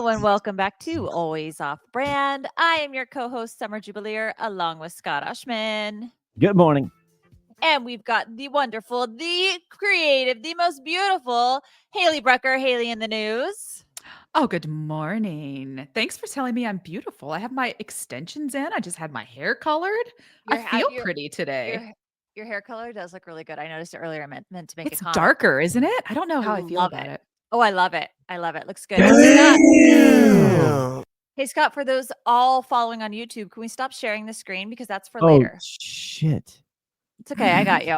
and welcome back to Always Off Brand. I am your co-host, Summer Jubileer, along with Scott Ushman. Good morning. And we've got the wonderful, the creative, the most beautiful Haley Brucker. Haley in the news. Oh, good morning. Thanks for telling me I'm beautiful. I have my extensions in. I just had my hair colored. I feel pretty today. Your hair color does look really good. I noticed it earlier. I meant to make it's a comment. Darker, isn't it? I don't know how I feel about it. Oh, I love it. I love it. Looks good. Hey, Scott, for those all following on YouTube, can we stop sharing the screen? Because that's for later. Shit. It's okay. I got you.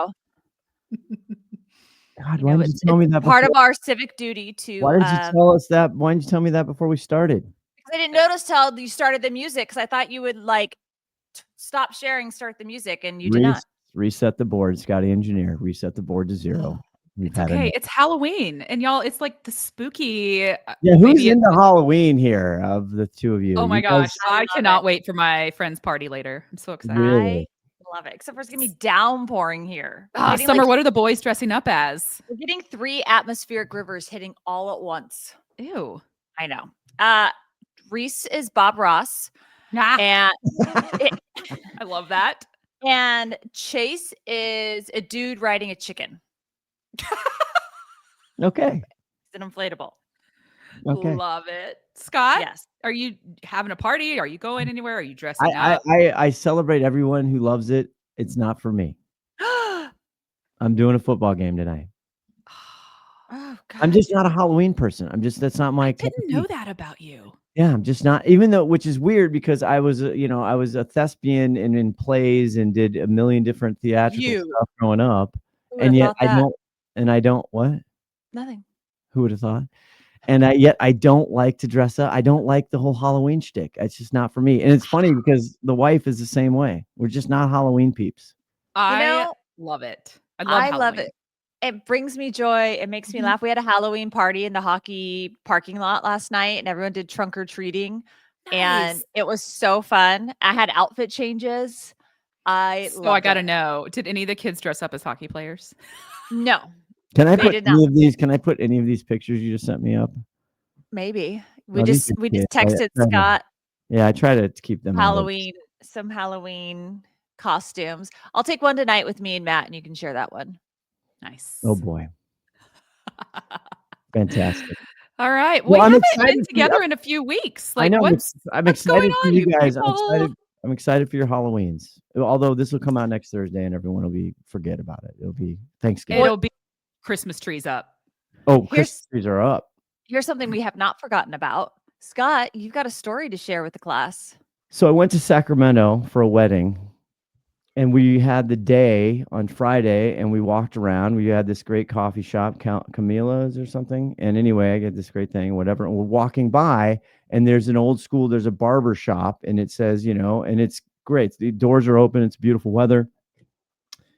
God, why did you tell me that? Part of our civic duty to. Why did you tell us that? Why didn't you tell me that before we started? Because I didn't notice till you started the music. Because I thought you would stop sharing, start the music, and you did not. Reset the board, Scotty Engineer. Reset the board to 0. It's okay. It's Halloween, and y'all, it's like the spooky. Yeah, who's into Halloween here of the two of you? Oh my gosh, I cannot wait for my friend's party later. I'm so excited. Really? I love it. Except for it's gonna be downpouring here. Summer, what are the boys dressing up as? We're getting 3 atmospheric rivers hitting all at once. Ew. I know. Reese is Bob Ross. And I love that. And Chase is a dude riding a chicken. Okay. It's an inflatable. Okay. Love it. Scott? Yes. Are you having a party? Are you going anywhere? Are you dressing up? I celebrate everyone who loves it. It's not for me. I'm doing a football game tonight. Oh, God. I'm just not a Halloween person. that's not my. I didn't know that about you. Yeah, I'm just not, even though, which is weird because I was a thespian and in plays and did a million different theatrical stuff growing up. And yet I don't what? Nothing. Who would have thought? And yet I don't like to dress up. I don't like the whole Halloween shtick. It's just not for me. And it's funny because the wife is the same way. We're just not Halloween peeps. I love it. I love it. It brings me joy. It makes me laugh. We had a Halloween party in the hockey parking lot last night, and everyone did trunk or treating. Nice. And it was so fun. I had outfit changes. I got to know, did any of the kids dress up as hockey players? No. Can I put any of these? Can I put any of these pictures you just sent me up? Maybe we just texted Scott. Yeah, I try to keep them some Halloween costumes. I'll take one tonight with me and Matt, and you can share that one. Nice. Oh boy. Fantastic. All right. Well, we haven't been together in a few weeks. Like, I'm excited for you guys. I'm excited for your Halloweens. Although this will come out next Thursday and everyone will forget about it. It'll be Thanksgiving. It'll be Christmas trees up. Oh, Christmas trees are up. Here's something we have not forgotten about. Scott, you've got a story to share with the class. So I went to Sacramento for a wedding. And we had the day on Friday, and we walked around. We had this great coffee shop, Camila's or something. And anyway, I get this great thing, whatever. And we're walking by, and there's a barber shop, and it says, and it's great. The doors are open. It's beautiful weather.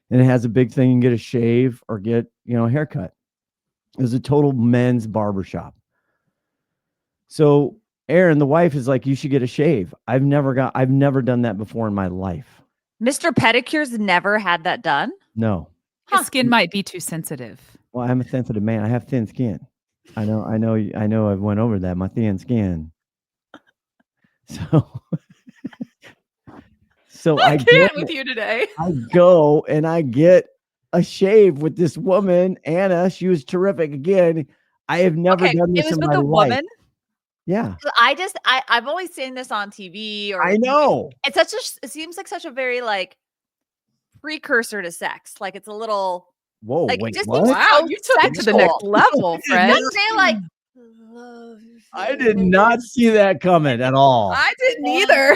And it has a big thing. You can get a shave or get, a haircut. It was a total men's barber shop. So Erin, the wife, is like, you should get a shave. I've never done that before in my life. Mr. Pedicure's never had that done? No. His skin might be too sensitive. Well, I'm a sensitive man. I have thin skin. I know I've went over that. My thin skin. So I can't with you today. I go and I get a shave with this woman, Anna. She was terrific. Again, I have never done this in my life. It was with a woman? Yeah. I've always seen this on TV. I know. It seems like such a very precursor to sex. Like it's a little. Whoa! Like, wait, what? Wow, you took it to the next level, friend. I did not see that coming at all. I didn't either.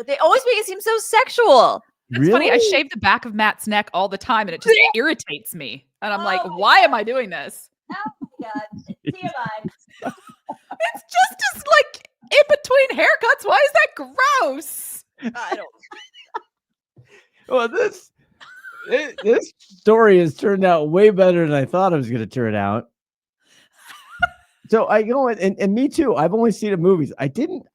They always make it seem so sexual. It's funny. I shave the back of Matt's neck all the time, and it just irritates me. And I'm like, why am I doing this? Oh my God! TMI. It's just as in between haircuts. Why is that gross? I don't. Well, this story has turned out way better than I thought it was going to turn out. So I go and me too. I've only seen it in movies. I didn't.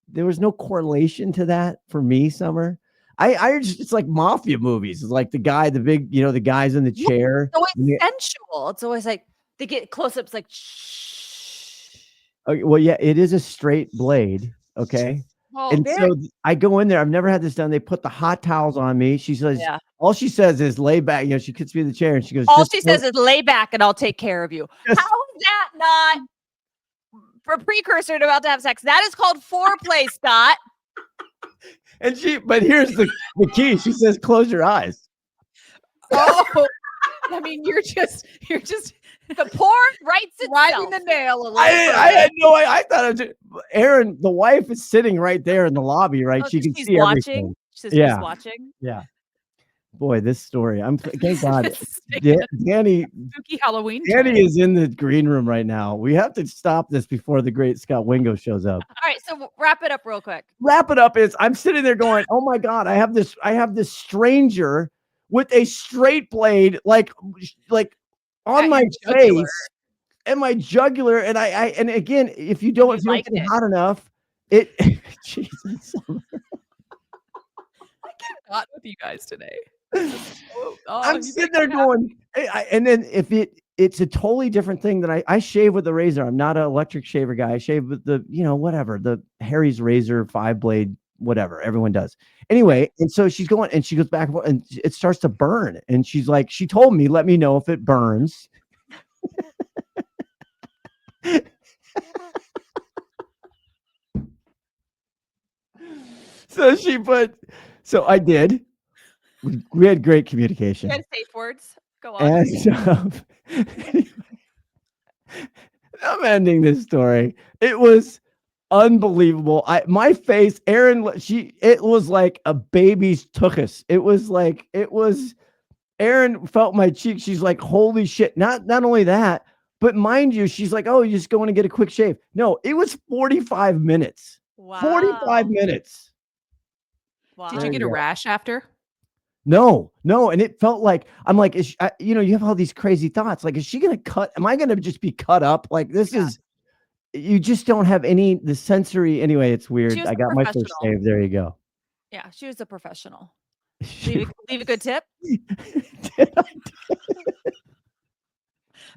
There was no correlation to that for me, Summer. It's like mafia movies. It's like the guys in the chair. It's always sensual. It's always like they get close-ups, like shh. Okay, well, yeah, it is a straight blade. Okay. Oh, And so I go in there. I've never had this done. They put the hot towels on me. She says, yeah. all she says is lay back. You know, she puts me in the chair and she goes, All she says is lay back and I'll take care of you. How is that not a precursor to about to have sex? That is called foreplay, Scott. But here's the key. She says, close your eyes. Oh, I mean, you're just the porn writes itself. Riding the nail a little. I had no idea. I thought it was Erin, the wife, is sitting right there in the lobby, right? Oh, she can she's see watching. everything. She's just watching. Yeah. Boy, this story. Thank God. Danny, spooky Halloween. Danny is in the green room right now. We have to stop this before the great Scott Wingo shows up. All right, so wrap it up real quick. Wrap it up is I'm sitting there going, oh my God, I have this stranger with a straight blade, like on at my jugular. face and my jugular. And and again, if you don't get it hot enough, Jesus. I cannot with you guys today. I'm sitting there going, and then if it's a totally different thing than I shave with a razor. I'm not an electric shaver guy. I shave with the, whatever, the Harry's razor, 5-blade, whatever. Everyone does. Anyway, and so she's going and she goes back and forth and it starts to burn. And she's like, she told me, let me know if it burns. So I did. We had great communication. You had safe words. Go on. And anyway, I'm ending this story. It was unbelievable. My face, Erin, it was like a baby's tuchus. Erin felt my cheek. She's like, holy shit. Not only that, but mind you, she's like, oh, you just going to get a quick shave. No, it was 45 minutes. Wow. 45 minutes. Wow. Did you get a rash after? No. And it felt like, I'm like, you have all these crazy thoughts. Like, is she going to cut? Am I going to just be cut up? Like, this is, you just don't have the sensory. Anyway, it's weird. I got my first shave. There you go. Yeah. She was a professional. Leave a good tip.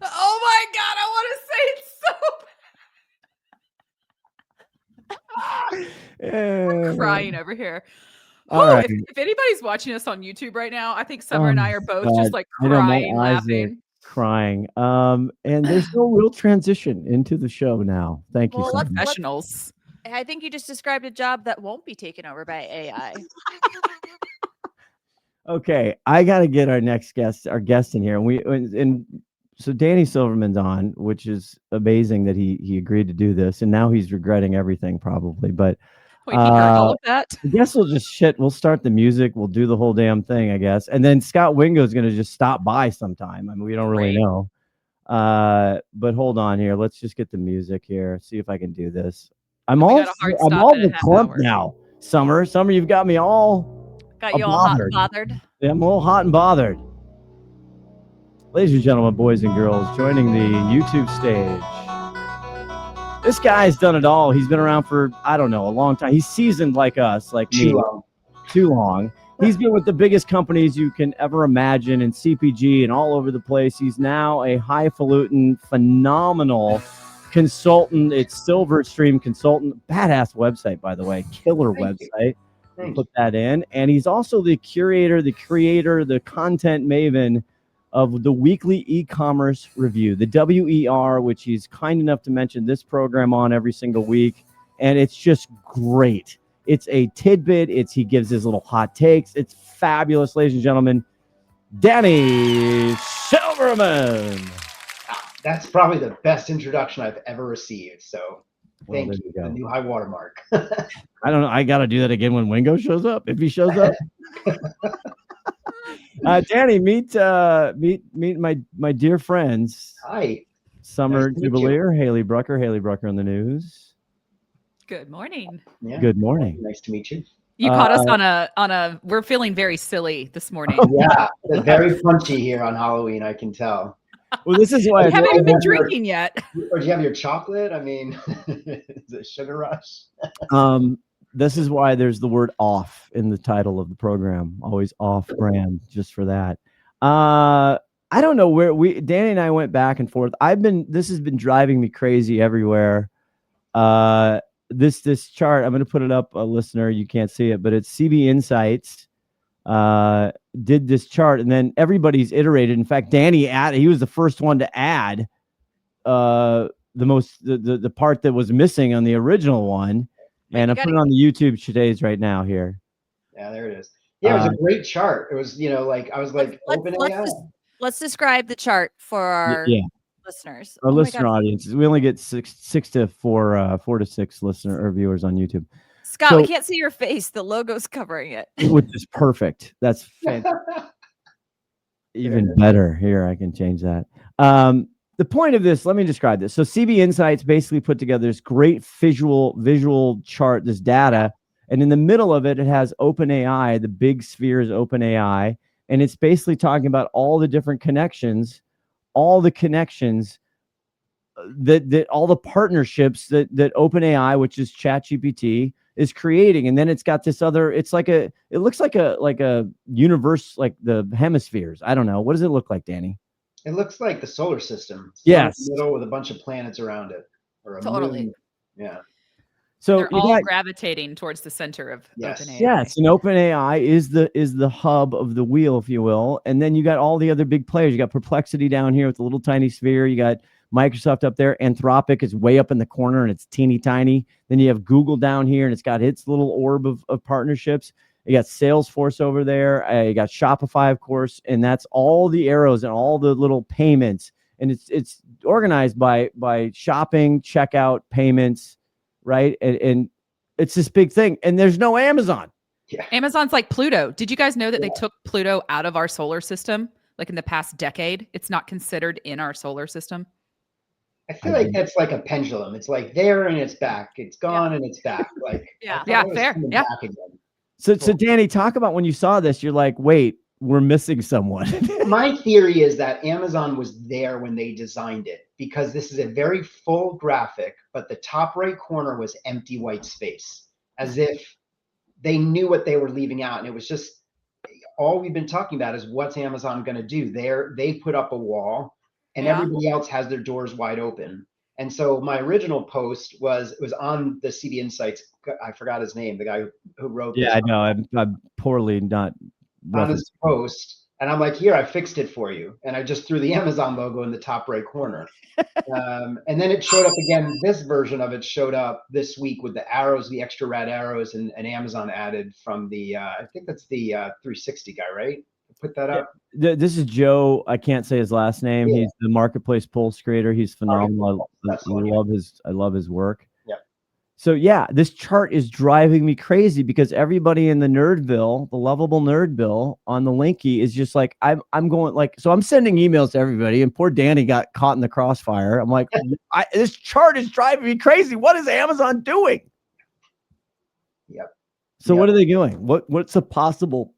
Oh my God. I want to say it so bad. I'm crying over here. Right. If anybody's watching us on YouTube right now, I think Summer and I are both just like crying, laughing. Crying. And there's no real transition into the show now. Thank you. Professionals. I think you just described a job that won't be taken over by AI. Okay, I got to get our guest in here. So Danny Silverman's on, which is amazing that he agreed to do this, and now he's regretting everything probably. But wait, he heard all of that? I guess we'll start the music, we'll do the whole damn thing, I guess, and then Scott Wingo is going to just stop by sometime. I mean, we don't really know. But hold on here. Let's just get the music here. See if I can do this. I'm all the clump now. Summer, you've got me all. Got you all hot and bothered. Yeah, I'm all hot and bothered. Ladies and gentlemen, boys and girls, joining the YouTube stage. This guy's done it all. He's been around for, I don't know, a long time. He's seasoned like us, like me. Too long. He's been with the biggest companies you can ever imagine in CPG and all over the place. He's now a highfalutin, phenomenal consultant. It's Silverstream Consultant. Badass website, by the way. Killer website. Put that in. And he's also the curator, the creator, the content maven of the weekly e-commerce review, the WER, which he's kind enough to mention this program on every single week. And it's just great. It's a tidbit. He gives his little hot takes. It's fabulous, ladies and gentlemen. Danny Silverman. That's probably the best introduction I've ever received. So thank you. The new high watermark. I don't know. I got to do that again when Wingo shows up. If he shows up. Danny, meet my dear friends. Hi. Summer Jubileer, Haley Brucker on the news. Good morning. Yeah. Good morning. Nice to meet you. You caught us on a. We're feeling very silly this morning. Yeah, very punchy here on Halloween. I can tell. Well, this is why I haven't even been drinking yet. Or do you have your chocolate? I mean, is it sugar rush? This is why there's the word off in the title of the program. Always off brand, just for that. I don't know where Danny and I went back and forth. This has been driving me crazy everywhere. This chart, I'm going to put it up, a listener, you can't see it, but it's CB Insights did this chart, and then everybody's iterated. In fact, Danny he was the first one to add the part that was missing on the original one, and I'm putting it on the YouTube today's right now here. Yeah, there it is. Yeah, it was a great chart. It was, I was like, let's describe the chart for our listeners. Our listener audiences. We only get four to six listener or viewers on YouTube. Scott, we can't see your face. The logo's covering it. Which is perfect. That's fantastic. Even better. Here, I can change that. The point of this, let me describe this. So CB Insights basically put together this great visual chart, this data, and in the middle of it, it has OpenAI. The big sphere is OpenAI, and it's basically talking about all the different connections, all the partnerships that OpenAI, which is ChatGPT, is creating. And then it's got this other, it looks like a universe, like the hemispheres. I don't know. What does it look like, Danny? It looks like the solar system. Yes. In the middle with a bunch of planets around it. Or a moon. Yeah. So they're all gravitating towards the center of OpenAI. Yes, and OpenAI is the hub of the wheel, if you will. And then you got all the other big players. You got Perplexity down here with the little tiny sphere. You got Microsoft up there. Anthropic is way up in the corner and it's teeny tiny. Then you have Google down here and it's got its little orb of partnerships. You got Salesforce over there. You got Shopify, of course, and that's all the arrows and all the little payments. And it's organized by shopping, checkout, payments, right? And it's this big thing. And there's no Amazon. Yeah. Amazon's like Pluto. Did you guys know that they took Pluto out of our solar system? Like in the past decade, it's not considered in our solar system. I feel like that's like a pendulum. It's like there and it's back. It's gone and it's back. Like fair. Yeah. So Danny, talk about when you saw this, you're like, wait, we're missing someone. My theory is that Amazon was there when they designed it because this is a very full graphic, but the top right corner was empty white space, as if they knew what they were leaving out. And it was just all we've been talking about is what's Amazon going to do. They put up a wall and everybody else has their doors wide open. And so my original post was on the CB Insights. I forgot his name, the guy who wrote this. Yeah, I know. I'm poorly not on his post. And I'm like, here, I fixed it for you. And I just threw the Amazon logo in the top right corner. And then it showed up again. This version of it showed up this week with the arrows, the extra red arrows, and Amazon added from the, I think that's the 360 guy, right? Put that up. This is Joe. I can't say his last name. Yeah. He's the Marketplace Pulse creator. He's phenomenal. I love his work. Yeah. So yeah, this chart is driving me crazy because everybody in the Nerdville, the lovable Nerdville on the Linky is just like, I'm going like, so I'm sending emails to everybody and poor Danny got caught in the crossfire. I'm like, this chart is driving me crazy. What is Amazon doing? Yep. So what are they doing? What's a possible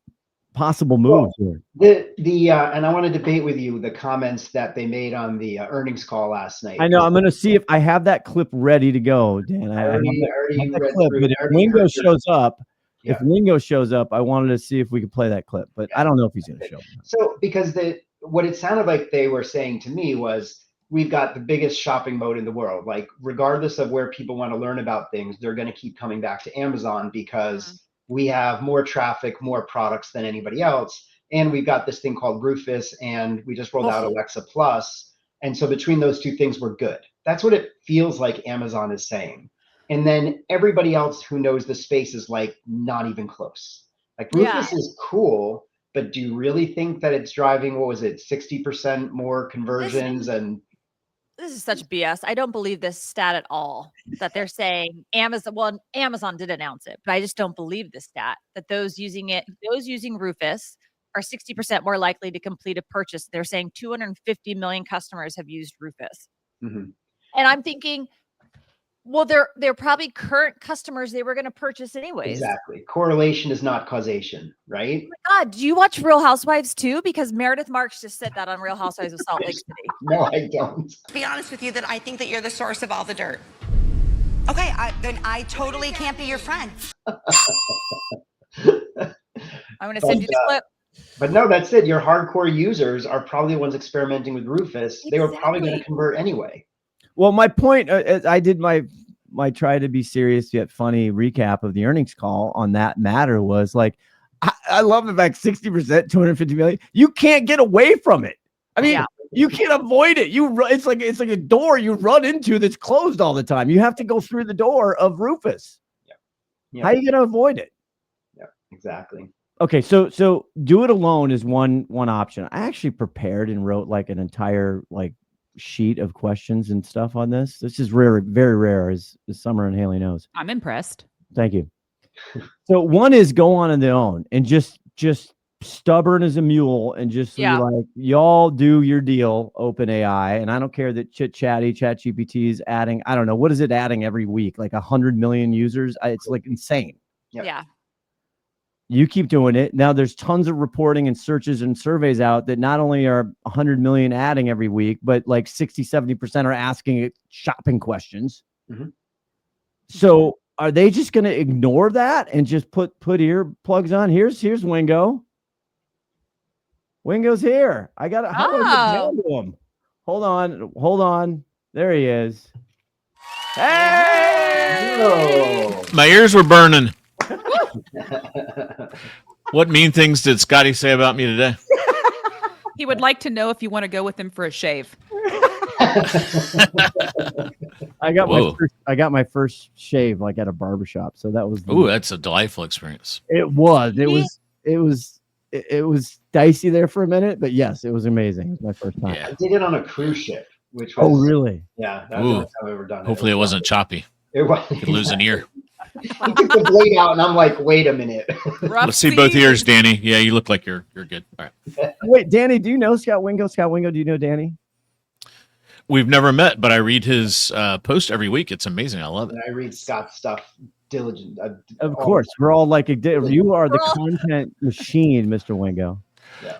move here? And I want to debate with you the comments that they made on the earnings call last night. I know. I'm going to see if I have that clip ready to go, Dan. I already read clip, but if Wingo shows up, if Wingo shows up, I wanted to see if we could play that clip, but I don't know if he's going to show up. So because what it sounded like they were saying to me was, we've got the biggest shopping mode in the world. Like regardless of where people want to learn about things, they're going to keep coming back to Amazon because we have more traffic, more products than anybody else. And we've got this thing called Rufus, and we just rolled out Alexa Plus. And so between those two things, we're good. That's what it feels like Amazon is saying. And then everybody else who knows the space is like, not even close. Like Rufus is cool, but do you really think that it's driving, 60% more conversions? This is such BS. I don't believe this stat at all that they're saying Amazon did announce it, but I just don't believe this stat that those using Rufus are 60% more likely to complete a purchase. They're saying 250 million customers have used Rufus. Mm-hmm. And I'm thinking, well, they're probably current customers they were going to purchase anyways. Exactly. Correlation is not causation, right? Oh my God, do you watch Real Housewives too? Because Meredith Marks just said that on Real Housewives of Salt Lake City. No, I don't. To be honest with you, that I think that you're the source of all the dirt. Okay, then I totally can't be your friend. I'm going to send you the clip. But no, that's it. Your hardcore users are probably the ones experimenting with Rufus. Exactly. They were probably going to convert anyway. Well, my point, I did my my try to be serious yet funny recap of the earnings call on that matter was like, I love the fact 60%, 250 million. You can't get away from it. I mean, you can't avoid it. It's like a door you run into that's closed all the time. You have to go through the door of Rufus. How are you going to avoid it? Yeah, exactly. Okay, so do it alone is one option. I actually prepared and wrote like an entire like sheet of questions and stuff on this. This is rare, very rare, as Summer and Haley knows. I'm impressed. Thank you. So one is go on their own and just stubborn as a mule and just be like, y'all do your deal, OpenAI. And I don't care that ChatGPT is adding, I don't know, what is it adding every week? Like 100 million users? It's like insane. Yeah. You keep doing it. Now there's tons of reporting and searches and surveys out that not only are 100 million adding every week, but like 60-70% are asking it shopping questions. Mm-hmm. So are they just going to ignore that and just put earplugs on? Here's Wingo. Wingo's here. I got it. How do I get down to him? Hold on. There he is. Hey! Oh. My ears were burning. What mean things did Scotty say about me today? He would like to know if you want to go with him for a shave. I got my first shave like at a barbershop, so that was. Ooh, that's a delightful experience. It was dicey there for a minute, but yes, it was amazing. It was my first time. Yeah. I did it on a cruise ship, which was. Oh, really? Yeah, that's the first time I've ever done it. Hopefully it wasn't choppy. It was. You could lose an ear. He took the blade out, and I'm like, wait a minute. Let's see both ears, Danny. Yeah, you look like you're good. All right. Wait, Danny, do you know Scott Wingo? Scott Wingo, do you know Danny? We've never met, but I read his post every week. It's amazing. I love it. And I read Scott's stuff diligent. Of course, we're all like you are the content machine, Mr. Wingo.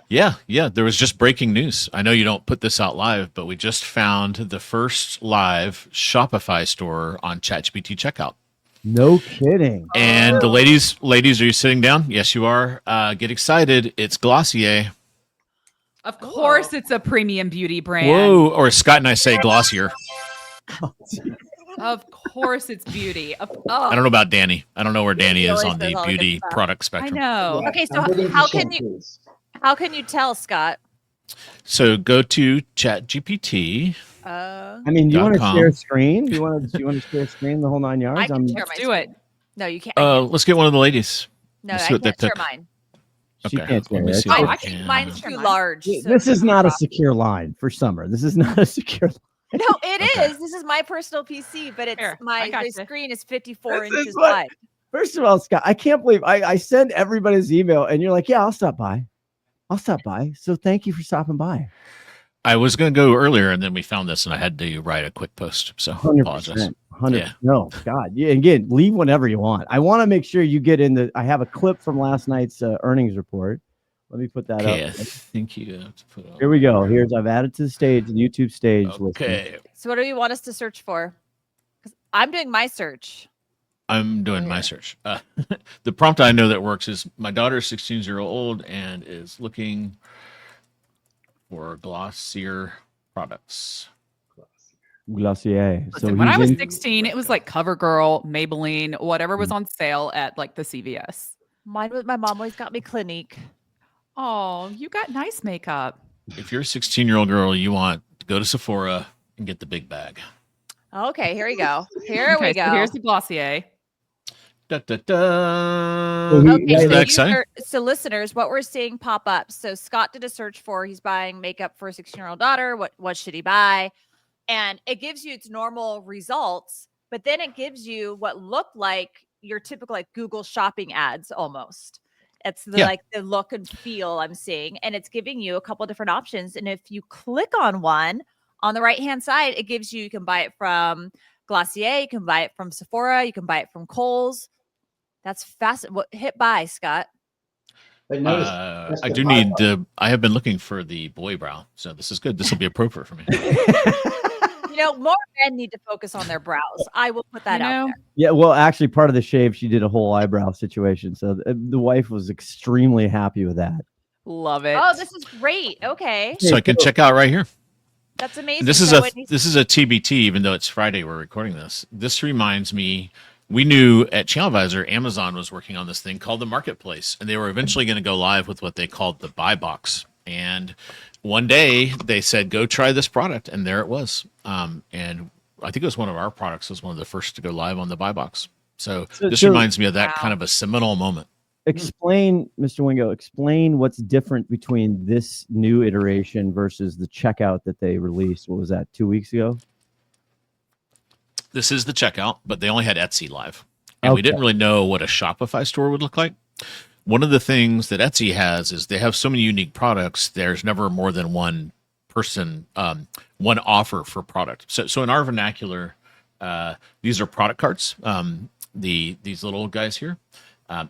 Yeah. There was just breaking news. I know you don't put this out live, but we just found the first live Shopify store on ChatGPT checkout. No kidding. And the ladies, are you sitting down? Yes, you are. Get excited. It's Glossier. Of course, it's a premium beauty brand. Whoa. Or Scott and I say Glossier. Of course, it's beauty. I don't know about Danny. I don't know where Danny is on the beauty product I spectrum. know. Yeah, Okay, so how can you tell, Scott? So go to ChatGPT. I mean, do you want to share a screen? Do you want to share a screen the whole 9 yards? I can share Let's my do it. screen. No, you can't. Let's get one of the ladies. No, let's I see what can't they share pick. mine. She Okay, can't share let me it. see if I I think can. mine's too large. so This is not a problem. secure line for Summer. This is not a secure line. No, it Okay. is. This is my personal PC, but it's Here, I my got the you. screen is 54 This is inches what- wide. First of all, Scott, I can't believe I send everybody's email and you're like, yeah, I'll stop by. So thank you for stopping by. I was going to go earlier, and then we found this, and I had to write a quick post. So 100%. apologize. 100%. Yeah. No, God. Yeah, again, leave whenever you want. I want to make sure you get in I have a clip from last night's earnings report. Let me put that Okay, I up. think you have to put on. Here we go. I've added to the stage, the YouTube stage. Okay, So what do you want us to search for? 'Cause I'm doing my search. I'm doing my search. The prompt I know that works is my daughter is 16-year-old and is looking for Glossier products. Glossier. Listen, when I was 16, it was like CoverGirl, Maybelline, whatever was on sale at like the CVS. My mom always got me Clinique. Oh, you got nice makeup. If you're a 16-year-old girl, you want to go to Sephora and get the big bag. Okay, here we go. Here we go. So here's the Glossier. Da, da, da. Okay, Isn't so, that exciting? so listeners, what we're seeing pop up. So Scott did a search for he's buying makeup for a 16-year-old daughter. What should he buy? And it gives you its normal results, but then it gives you what look like your typical like Google shopping ads almost. It's like the look and feel I'm seeing, and it's giving you a couple different options. And if you click on one on the right-hand side, it gives you can buy it from Glossier, you can buy it from Sephora, you can buy it from Kohl's. That's fast. Hit buy, Scott. But notice, I do need. I have been looking for the boy brow, so this is good. This will be appropriate for me. You know, more men need to focus on their brows. I will put that out there. Yeah, well, actually, part of the shave, she did a whole eyebrow situation, so the wife was extremely happy with that. Love it. Oh, this is great. Okay. So I can check out right here. That's amazing. This is So a when you- this is a TBT, even though it's Friday we're recording this. This reminds me, we knew at ChannelAdvisor Amazon was working on this thing called the Marketplace, and they were eventually going to go live with what they called the Buy Box. And one day they said, "Go try this product," and there it was. And I think it was one of our products was one of the first to go live on the Buy Box. So this reminds me of that kind of a seminal moment. Explain, Mr. Wingo, explain what's different between this new iteration versus the checkout that they released. What was that, 2 weeks ago? This is the checkout, but they only had Etsy live. And we didn't really know what a Shopify store would look like. One of the things that Etsy has is they have so many unique products, there's never more than one person, one offer for product. So in our vernacular, these are product cards, these little guys here.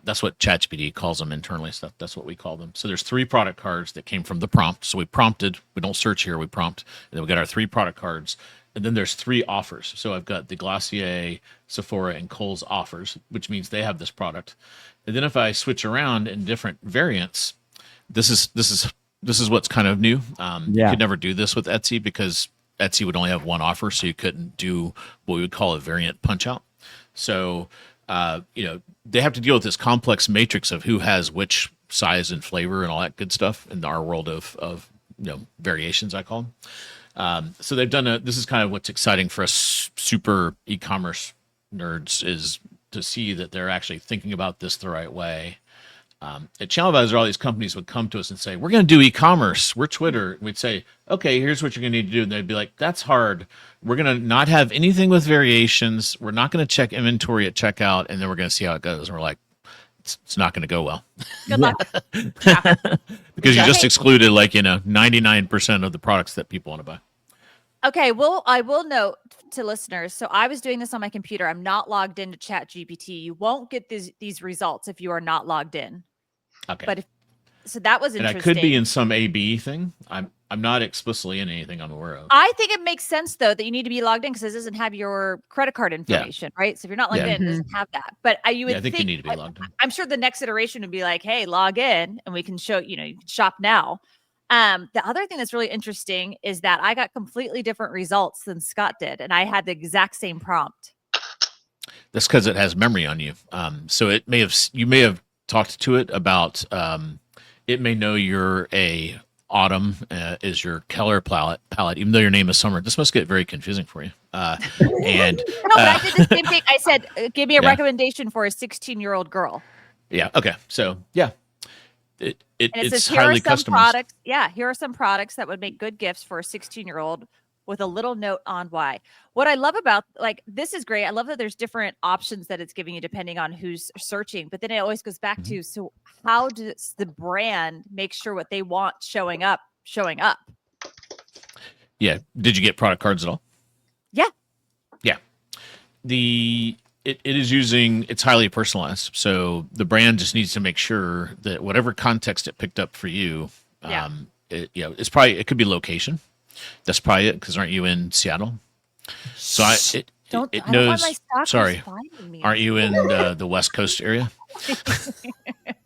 That's what ChatGPT calls them internally. Stuff. That's what we call them. So there's 3 product cards that came from the prompt. So we prompted. We don't search here. We prompt. And then we got our 3 product cards. And then there's 3 offers. So I've got the Glossier, Sephora, and Kohl's offers, which means they have this product. And then if I switch around in different variants, this is what's kind of new. You could never do this with Etsy because Etsy would only have one offer, so you couldn't do what we would call a variant punch out. So they have to deal with this complex matrix of who has which size and flavor and all that good stuff in our world of variations, I call them. So they've done this is kind of what's exciting for us super e-commerce nerds is to see that they're actually thinking about this the right way. At ChannelAdvisor, all these companies would come to us and say, "We're going to do e-commerce. We're Twitter." We'd say, "Okay, here's what you're going to need to do." And they'd be like, "That's hard. We're going to not have anything with variations. We're not going to check inventory at checkout, and then we're going to see how it goes." And we're like, it's not going to go well. Good luck. Because you just excluded 99% of the products that people want to buy. Okay, well, I will note to listeners. So I was doing this on my computer. I'm not logged into ChatGPT. You won't get these results if you are not logged in. Okay. But so that was interesting. And I could be in some A/B thing. I'm not explicitly in anything I'm aware of. I think it makes sense though that you need to be logged in because it doesn't have your credit card information, right? So if you're not logged in, it doesn't have that. But you would I think you need to be logged in. I'm sure the next iteration would be like, "Hey, log in, and we can show you can shop now." The other thing that's really interesting is that I got completely different results than Scott did, and I had the exact same prompt. That's because it has memory on you. So you may have talked to it about. It may know you're a autumn is your color palette, even though your name is summer. This must get very confusing for you. And no, but I did the same thing. I said, "Give me a recommendation for a 16-year-old girl." Yeah. Okay. So yeah. And It's says, highly customized. products. Yeah, here are some products that would make good gifts for a 16-year-old with a little note on why. What I love about this is great. I love that there's different options that it's giving you depending on who's searching. But then it always goes back to, so how does the brand make sure what they want showing up? Yeah. Did you get product cards at all? Yeah. Yeah. It is it's highly personalized. So the brand just needs to make sure that whatever context it picked up for you, it could be location. That's probably it. Because aren't you in Seattle? So it knows. Sorry, aren't you in the West Coast area?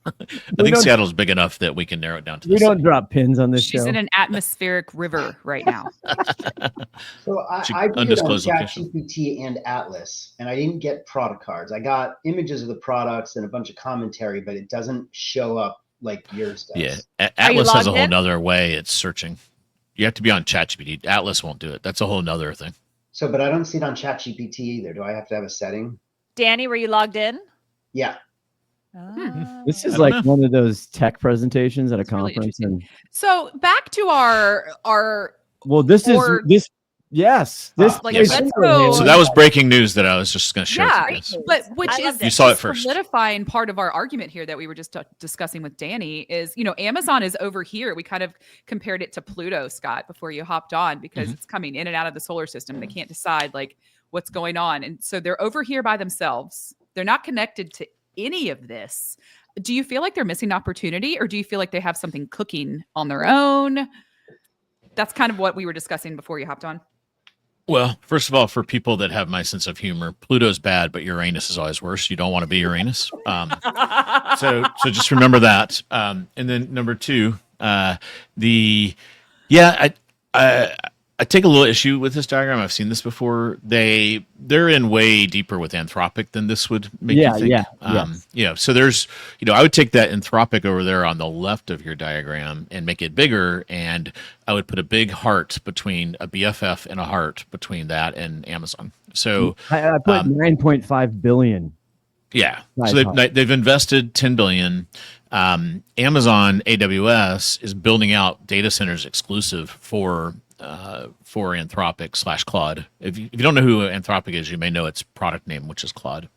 I think Seattle's big enough that we can narrow it down to. We don't drop pins on this show. She's in an atmospheric river right now. So I did it on ChatGPT and Atlas, and I didn't get product cards. I got images of the products and a bunch of commentary, but it doesn't show up like yours does. Yeah, Atlas has a whole nother way it's searching. You have to be on ChatGPT. Atlas won't do it. That's a whole nother thing. So, but I don't see it on ChatGPT either. Do I have to have a setting? Danny, were you logged in? Yeah. This is like one of those tech presentations at a conference. Really so back to our Yes. Let's go. So that was breaking news that I was just going to share. Yeah, but which is you saw it first. Solidifying part of our argument here that we were just discussing with Danny is, Amazon is over here. We kind of compared it to Pluto, Scott, before you hopped on, because it's coming in and out of the solar system. They can't decide what's going on. And so they're over here by themselves. They're not connected to any of this. Do you feel like they're missing opportunity, or do you feel like they have something cooking on their own? That's kind of what we were discussing before you hopped on. Well, first of all, for people that have my sense of humor, Pluto's bad, but Uranus is always worse. You don't want to be Uranus. So just remember that. And then number two, I I take a little issue with this diagram. I've seen this before. They're in way deeper with Anthropic than this would make you think. So there's, I would take that Anthropic over there on the left of your diagram and make it bigger, and I would put a big heart between a BFF and a heart between that and Amazon. So I put 9.5 billion. Yeah. So they've invested 10 billion. Amazon AWS is building out data centers exclusive for Anthropic / Claude. If you don't know who Anthropic is, you may know its product name, which is Claude.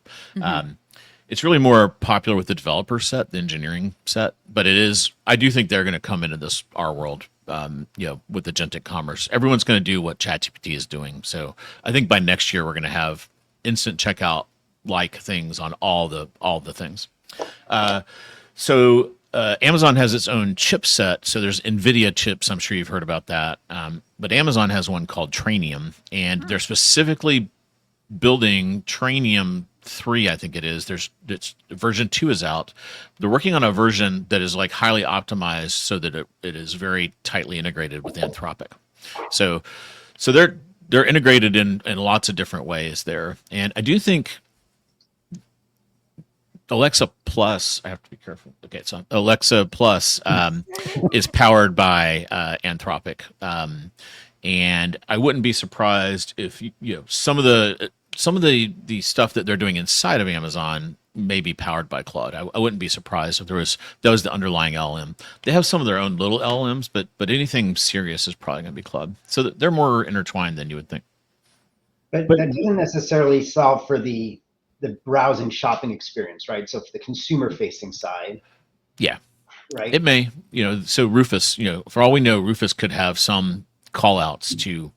It's really more popular with the developer set, the engineering set, but I do think they're going to come into our world, with agentic commerce. Everyone's going to do what ChatGPT is doing. So I think by next year, we're going to have instant checkout like things on all the things. Amazon has its own chipset. So there's NVIDIA chips. I'm sure you've heard about that. But Amazon has one called Trainium, and they're specifically building Trainium 3, I think it is. It's version 2 is out. They're working on a version that is like highly optimized so that it is very tightly integrated with Anthropic. So they're integrated in lots of different ways there. And I do think Alexa Plus, I have to be careful. Okay, so Alexa Plus is powered by Anthropic, and I wouldn't be surprised if some of the stuff that they're doing inside of Amazon may be powered by Claude. I wouldn't be surprised if that was the underlying LLM. They have some of their own little LLMs, but anything serious is probably going to be Claude. So they're more intertwined than you would think. But that doesn't necessarily solve for the browsing shopping experience, right? So for the consumer facing side. Yeah. Right. It may, so Rufus, for all we know, Rufus could have some call outs to,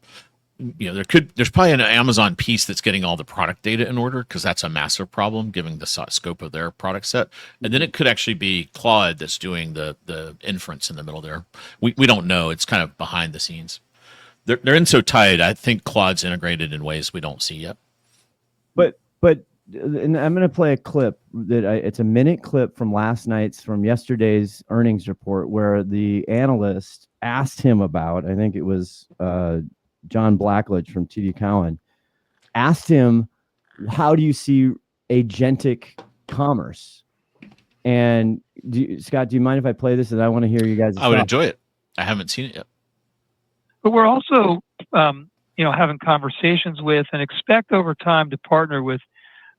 there's probably an Amazon piece that's getting all the product data in order, because that's a massive problem given the scope of their product set. And then it could actually be Claude that's doing the inference in the middle there. We don't know. It's kind of behind the scenes. They're in so tight. I think Claude's integrated in ways we don't see yet. But and I'm going to play a clip it's a minute clip from yesterday's earnings report, where the analyst asked him about, I think it was John Blackledge from TD Cowen, asked him, how do you see agentic commerce? And Scott, do you mind if I play this? And I want to hear you guys. I would enjoy it. I haven't seen it yet. But we're also, having conversations with and expect over time to partner with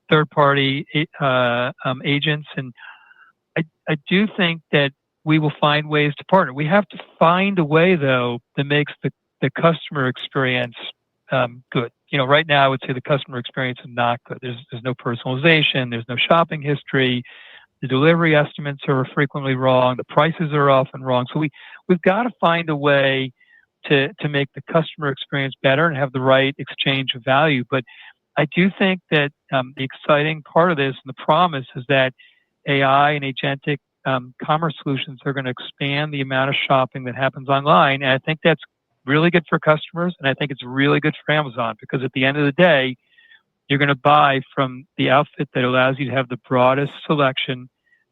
third-party agents. And I do think that we will find ways to partner. We have to find a way, though, that makes the customer experience good. Right now, I would say the customer experience is not good. There's no personalization. There's no shopping history. The delivery estimates are frequently wrong. The prices are often wrong. So we've got to find a way to make the customer experience better and have the right exchange of value. But I do think that the exciting part of this and the promise is that AI and agentic commerce solutions are going to expand the amount of shopping that happens online. And I think that's really good for customers, and I think it's really good for Amazon, because at the end of the day, you're going to buy from the outfit that allows you to have the broadest selection,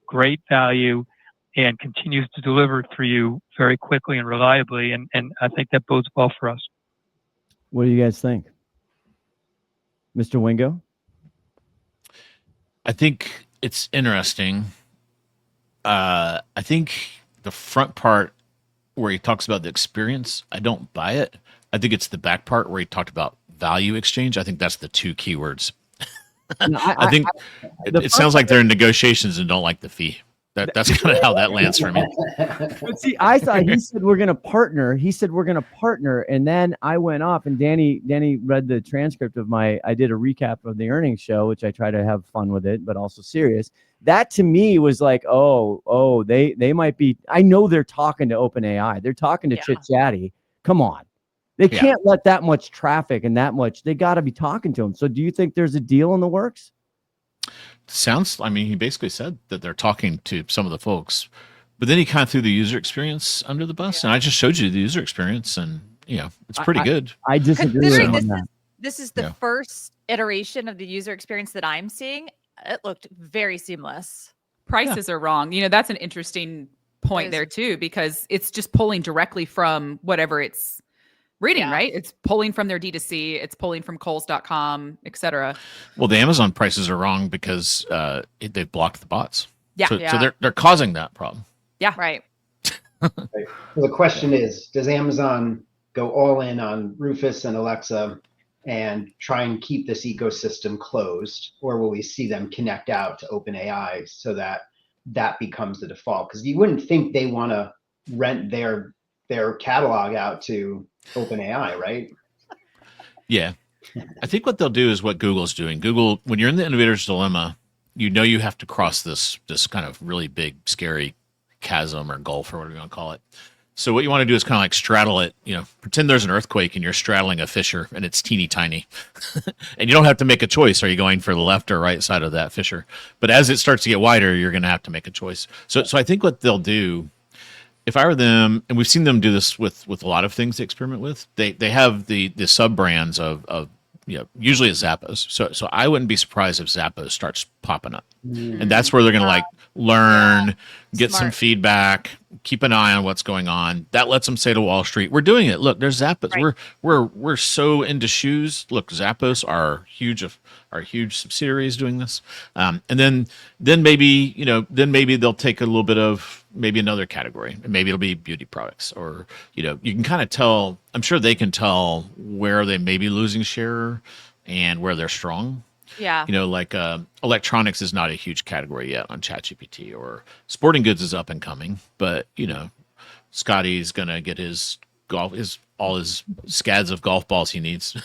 great value, and continues to deliver for you very quickly and reliably. And I think that bodes well for us. What do you guys think? Mr. Wingo? I think it's interesting. I think the front part where he talks about the experience, I don't buy it. I think it's the back part where he talked about value exchange. I think that's the two keywords. No, I think it sounds like they're in negotiations and don't like the fee. That's kind of how that lands for me. But see, I thought he said we're going to partner. And then I went off, and Danny read the transcript of I did a recap of the earnings show, which I try to have fun with it, but also serious. That to me was like, they might be, I know they're talking to OpenAI. They're talking to Chit Chatty. Come on. They can't let that much traffic and that much, they got to be talking to them. So do you think there's a deal in the works? He basically said that they're talking to some of the folks, but then he kind of threw the user experience under the bus, and I just showed you the user experience, and it's pretty good. I disagree on that. This is the first iteration of the user experience that I'm seeing. It looked very seamless. Prices are wrong. That's an interesting point there too, because it's just pulling directly from whatever it's reading, right? It's pulling from their D2C, it's pulling from Kohl's.com, etc. Well, the Amazon prices are wrong because they've blocked the bots. Yeah. So they're causing that problem. Yeah. Right. Right. So the question is, does Amazon go all in on Rufus and Alexa and try and keep this ecosystem closed, or will we see them connect out to OpenAI so that becomes the default? Because you wouldn't think they want to rent their catalog out to OpenAI, right? Yeah. I think what they'll do is what Google's doing. Google, when you're in the innovator's dilemma, you have to cross this kind of really big, scary chasm or gulf or whatever you want to call it. So what you want to do is kind of like straddle it, pretend there's an earthquake and you're straddling a fissure and it's teeny tiny. And you don't have to make a choice. Are you going for the left or right side of that fissure? But as it starts to get wider, you're going to have to make a choice. So I think what they'll do, if I were them, and we've seen them do this with a lot of things they experiment with, they have the sub brands of usually it's Zappos. So I wouldn't be surprised if Zappos starts popping up. And that's where they're going to learn, get some feedback, keep an eye on what's going on. That lets them say to Wall Street, we're doing it. Look, there's Zappos. Right. We're so into shoes. Look, Zappos are huge subsidiaries doing this. And then maybe they'll take a little bit of maybe another category, and maybe it'll be beauty products, or you can kind of tell. I'm sure they can tell where they may be losing share and where they're strong. Yeah. Electronics is not a huge category yet on ChatGPT, or sporting goods is up and coming, but Scotty's gonna get all his scads of golf balls he needs.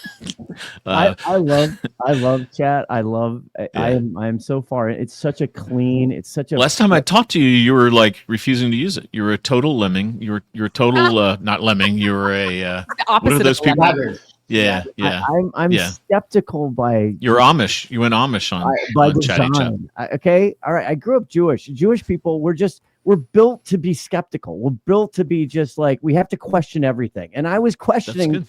I love chat. I am so far. It's such a clean. It's such a. Last time I talked to you, you were like refusing to use it. You were a total lemming. You're a total not lemming. You were a opposite what are those of people? lemming. Yeah. I'm skeptical by. You're Amish. You went Amish on design. Chat. Okay, all right. I grew up Jewish. Jewish people we're built to be skeptical. We're built to be just like, we have to question everything. And I was questioning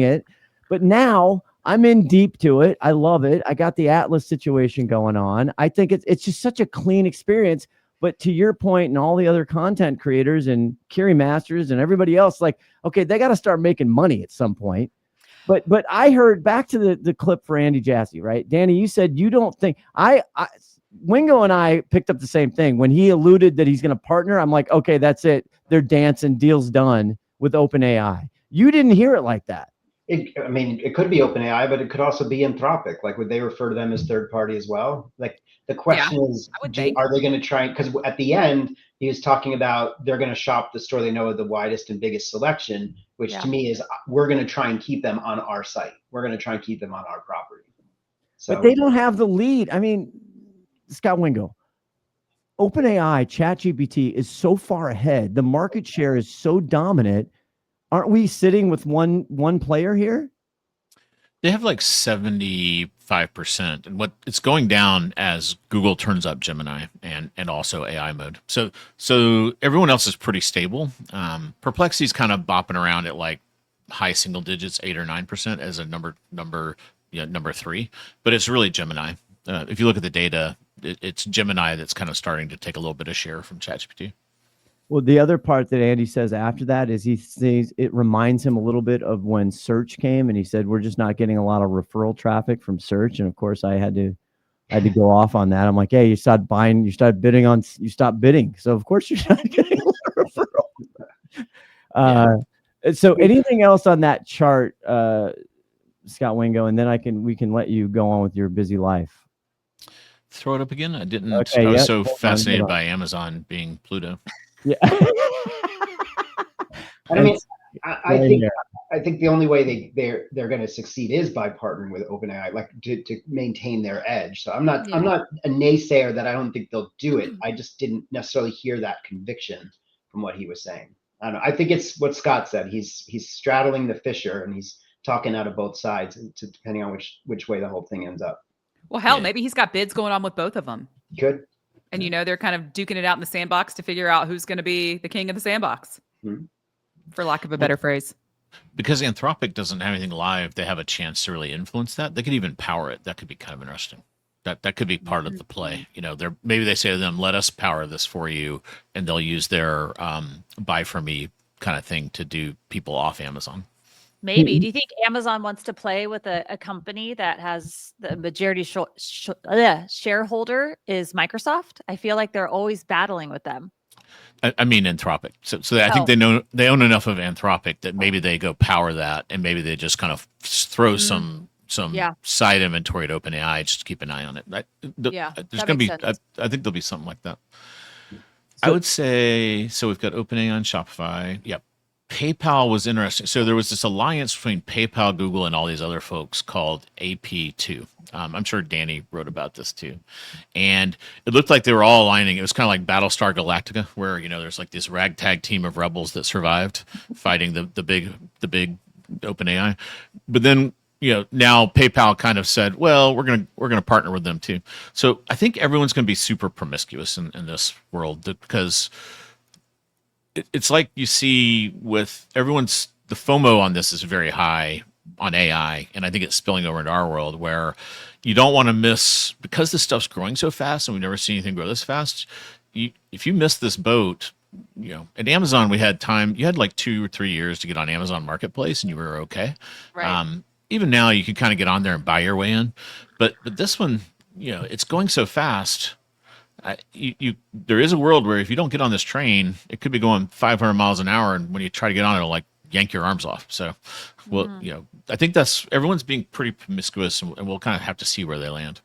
it, but now I'm in deep to it. I love it. I got the Atlas situation going on. I think it's just such a clean experience. But to your point, and all the other content creators and Carrie Masters and everybody else, okay, they got to start making money at some point. But I heard back to the clip for Andy Jassy, right? Danny, you said you don't think Wingo and I picked up the same thing. When he alluded that he's going to partner, I'm like, okay, that's it. They're dancing, deal's done with OpenAI. You didn't hear it like that. It could be OpenAI, but it could also be Anthropic. Would they refer to them as third party as well? The question is, are they going to try? Because at the end, he was talking about they're going to shop the store they know of the widest and biggest selection, which to me is we're going to try and keep them on our site. We're going to try and keep them on our property. So, but they don't have the lead. Scott Wingo, OpenAI, ChatGPT is so far ahead. The market share is so dominant. Aren't we sitting with one player here? They have 75%, and what it's going down as Google turns up Gemini and also AI mode. So everyone else is pretty stable. Perplexity's kind of bopping around at high single digits, 8 or 9% as a number 3, but it's really Gemini. If you look at the data, it's Gemini that's kind of starting to take a little bit of share from ChatGPT. Well, the other part that Andy says after that is he says it reminds him a little bit of when search came, and he said we're just not getting a lot of referral traffic from search. And of course, I had to go off on that. I'm like, hey, you stopped bidding. So of course you're not getting a lot of referral. So anything else on that chart, Scott Wingo, and then we can let you go on with your busy life. Throw it up again. I didn't. Okay, I was so fascinated by Amazon being Pluto. Yeah. I think the only way they're going to succeed is by partnering with OpenAI, to maintain their edge. So I'm not a naysayer that I don't think they'll do it. I just didn't necessarily hear that conviction from what he was saying. I don't know. I think it's what Scott said. He's straddling the fissure and he's talking out of both sides, depending on which way the whole thing ends up. Well, hell, maybe he's got bids going on with both of them. Good. And they're kind of duking it out in the sandbox to figure out who's going to be the king of the sandbox, for lack of a better phrase. Because Anthropic doesn't have anything live, they have a chance to really influence that. They could even power it. That could be kind of interesting. That could be part of the play. Maybe they say to them, let us power this for you, and they'll use their buy from me kind of thing to do people off Amazon. Maybe. Do you think Amazon wants to play with a company that has the majority shareholder is Microsoft? I feel like they're always battling with them. I mean Anthropic. So I think they own enough of Anthropic that maybe they go power that, and maybe they just kind of throw some side inventory at OpenAI just to keep an eye on it. There's going to be. I think there'll be something like that. I would say so. We've got OpenAI and Shopify. Yep. PayPal was interesting. So there was this alliance between PayPal, Google, and all these other folks called AP2. I'm sure Danny wrote about this too. And it looked like they were all aligning. It was kind of like Battlestar Galactica, where, there's like this ragtag team of rebels that survived fighting the big OpenAI. But then, now PayPal kind of said, well, we're gonna partner with them too. So I think everyone's gonna be super promiscuous in this world because it's like you see with everyone's, the FOMO on this is very high on AI. And I think it's spilling over into our world where you don't want to miss, because this stuff's growing so fast and we've never seen anything grow this fast. If you miss this boat, at Amazon, we had time, you had like 2 or 3 years to get on Amazon Marketplace and you were okay. Right. Even now you can kind of get on there and buy your way in, but this one, it's going so fast. There is a world where if you don't get on this train, it could be going 500 miles an hour, and when you try to get on, it'll like yank your arms off. So, I think everyone's being pretty promiscuous, and we'll kind of have to see where they land.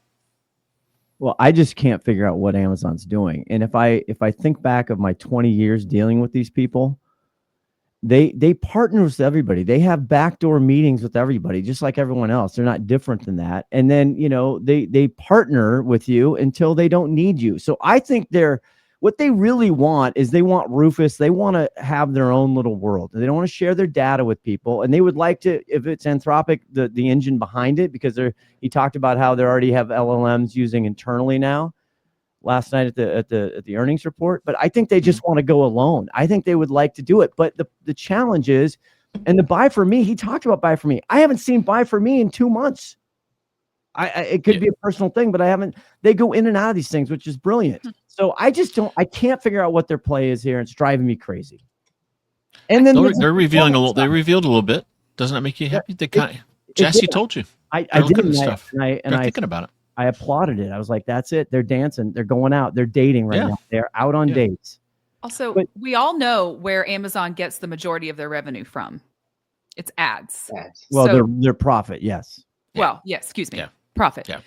Well, I just can't figure out what Amazon's doing, and if I think back of my 20 years dealing with these people, they partner with everybody. They have backdoor meetings with everybody, just like everyone else. They're not different than that. And then, they partner with you until they don't need you. So I think what they really want is they want Rufus. They want to have their own little world. They don't want to share their data with people. And they would like to, if it's Anthropic, the engine behind it, because he talked about how they already have LLMs using internally now. Last night at the earnings report, but I think they just want to go alone. I think they would like to do it, but the challenge is, and the buy for me, he talked about buy for me. I haven't seen buy for me in 2 months. It could be a personal thing, but I haven't. They go in and out of these things, which is brilliant. So I can't figure out what their play is here. It's driving me crazy. And then they're revealing a little. They revealed a little bit. Doesn't that make you happy? Jesse told you. I did, and I thinking about it. I applauded it. I was like, that's it. They're dancing. They're going out. They're dating right now. They're out on dates. Also, we all know where Amazon gets the majority of their revenue from. It's ads. Well, their profit, yes. Well, yes, excuse me. Yeah. Profit. Yeah.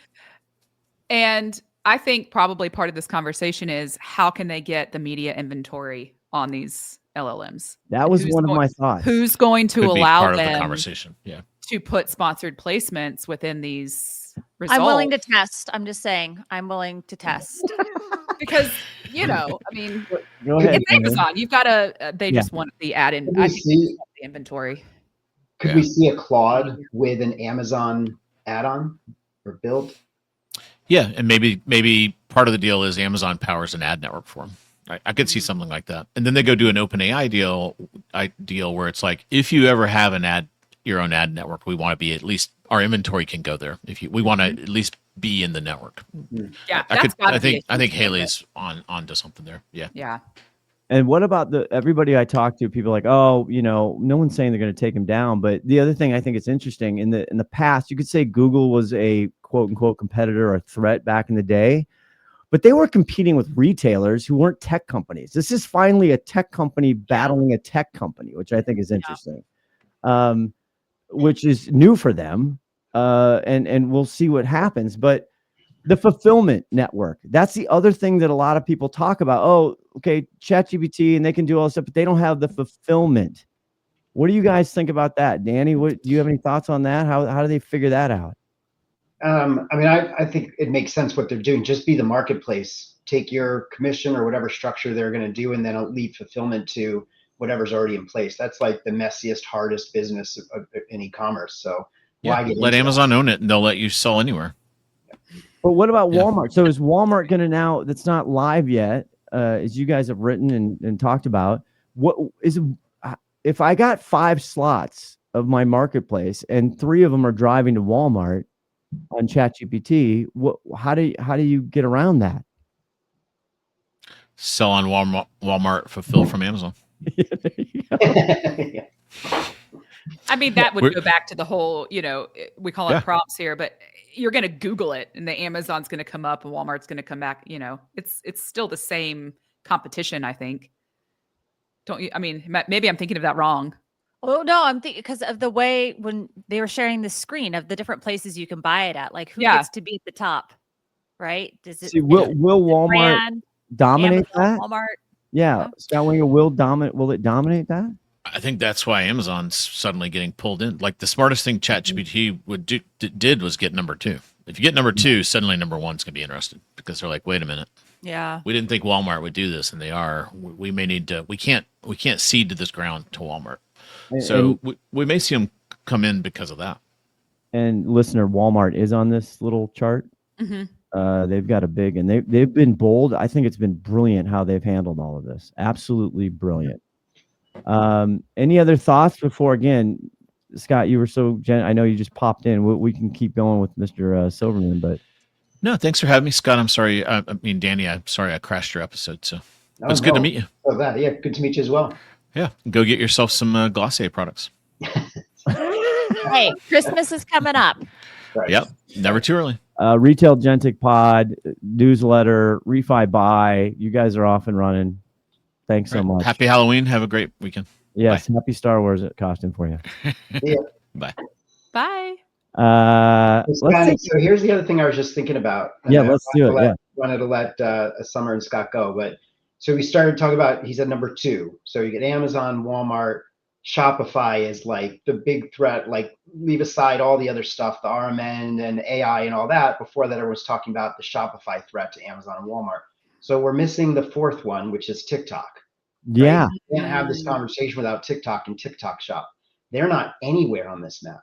And I think probably part of this conversation is how can they get the media inventory on these LLMs? That was one of my thoughts. Who's going to allow them the conversation? To put sponsored placements within these results? I'm willing to test. I'm just saying, I'm willing to test. Because, I mean, it's Amazon. You've got to, they just want the ad in. I think the inventory. Could we see a Claude with an Amazon add-on or build? Yeah, and maybe part of the deal is Amazon powers an ad network for them. I could see something like that. And then they go do an OpenAI deal where it's like, if you ever have your own ad network, we want to be at least, our inventory can go there. We want to at least be in the network. Yeah, I think Haley's on to something there. Yeah. Yeah. And what about everybody I talk to? People are like, oh, no one's saying they're going to take him down. But the other thing I think is interesting in the past, you could say Google was a quote unquote competitor or threat back in the day, but they were competing with retailers who weren't tech companies. This is finally a tech company battling a tech company, which I think is interesting, which is new for them. And we'll see what happens. But the fulfillment network, that's the other thing that a lot of people talk about. Oh, okay, ChatGPT, and they can do all this stuff, but they don't have the fulfillment. What do you guys think about that? Danny, do you have any thoughts on that? How do they figure that out? I think it makes sense what they're doing. Just be the marketplace. Take your commission or whatever structure they're going to do, and then leave fulfillment to whatever's already in place. That's like the messiest, hardest business in e-commerce. So let Amazon own it, and they'll let you sell anywhere. But what about Walmart? So is Walmart going to now, that's not live yet, as you guys have written and talked about, what is, if I got 5 slots of my marketplace and 3 of them are driving to Walmart on ChatGPT, how do you get around that? Sell on Walmart, fulfill from Amazon. I mean, that would We're- go back to the whole, we call it Yeah. prompts here, but you're going to Google it and the Amazon's going to come up and Walmart's going to come back. It's still the same competition, I think. Don't you? I mean, maybe I'm thinking of that wrong. Oh no, I'm thinking because of the way when they were sharing the screen of the different places you can buy it at, like who gets to be at the top, right? Does it? See, will Walmart brand, dominate Amazon, that? Walmart. Yeah, Scott Wingo will it dominate that? I think that's why Amazon's suddenly getting pulled in. Like the smartest thing ChatGPT did was get number 2. If you get number 2, suddenly number 1's gonna be interested because they're like, wait a minute, Yeah. we didn't think Walmart would do this, and they are. We may need to. We can't cede to this ground to Walmart. So we may see them come in because of that. And listener, Walmart is on this little chart. Mm-hmm. They've got a big, and they've been bold. I think it's been brilliant how they've handled all of this. Absolutely brilliant. Any other thoughts before, again, Scott, you were so I know you just popped in. We can keep going with Mr. Silverman, but No, thanks for having me, Scott. I'm sorry. I mean, Danny, I'm sorry I crashed your episode. So it's good to meet you. Oh, that. Yeah, good to meet you as well. Yeah, go get yourself some Glossier products. Hey, Christmas is coming up. Right. Yep, never too early. Retail Agentic Pod, newsletter, Refi Buy. You guys are off and running. Thanks so much. Happy Halloween. Have a great weekend. Yes, happy Star Wars costume for you. Yeah. Bye. Bye. So here's the other thing I was just thinking about. Yeah, let's do it. Wanted to let Summer and Scott go, but so we started talking about. He's at number 2. So you get Amazon, Walmart, Shopify is like the big threat. Like leave aside all the other stuff, the RMN and AI and all that. Before that, I was talking about the Shopify threat to Amazon and Walmart. So we're missing the 4th one, which is TikTok. Yeah. Right? You can't have this conversation without TikTok and TikTok Shop. They're not anywhere on this map.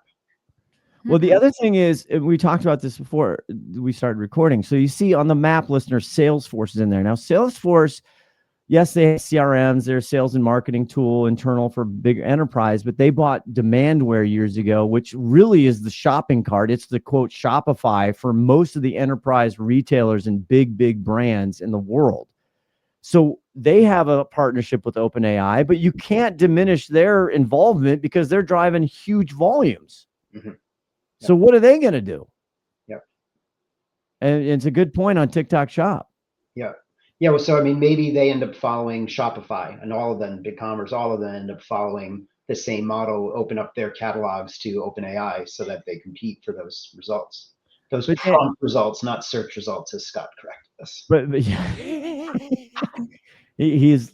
Well, the other thing is, we talked about this before we started recording. So you see on the map, listeners, Salesforce is in there. Now, Salesforce, yes, they have CRMs, they're a sales and marketing tool internal for big enterprise, but they bought Demandware years ago, which really is the shopping cart. It's the quote Shopify for most of the enterprise retailers and big brands in the world. So they have a partnership with OpenAI, but you can't diminish their involvement because they're driving huge volumes. Mm-hmm. So what are they going to do? Yep. And it's a good point on TikTok Shop. Yeah. Yeah. Well, so, I mean, maybe they end up following Shopify and all of them, BigCommerce, all of them end up following the same model, open up their catalogs to OpenAI so that they compete for those results. Those prompt results, not search results, as Scott corrected us. But yeah. It's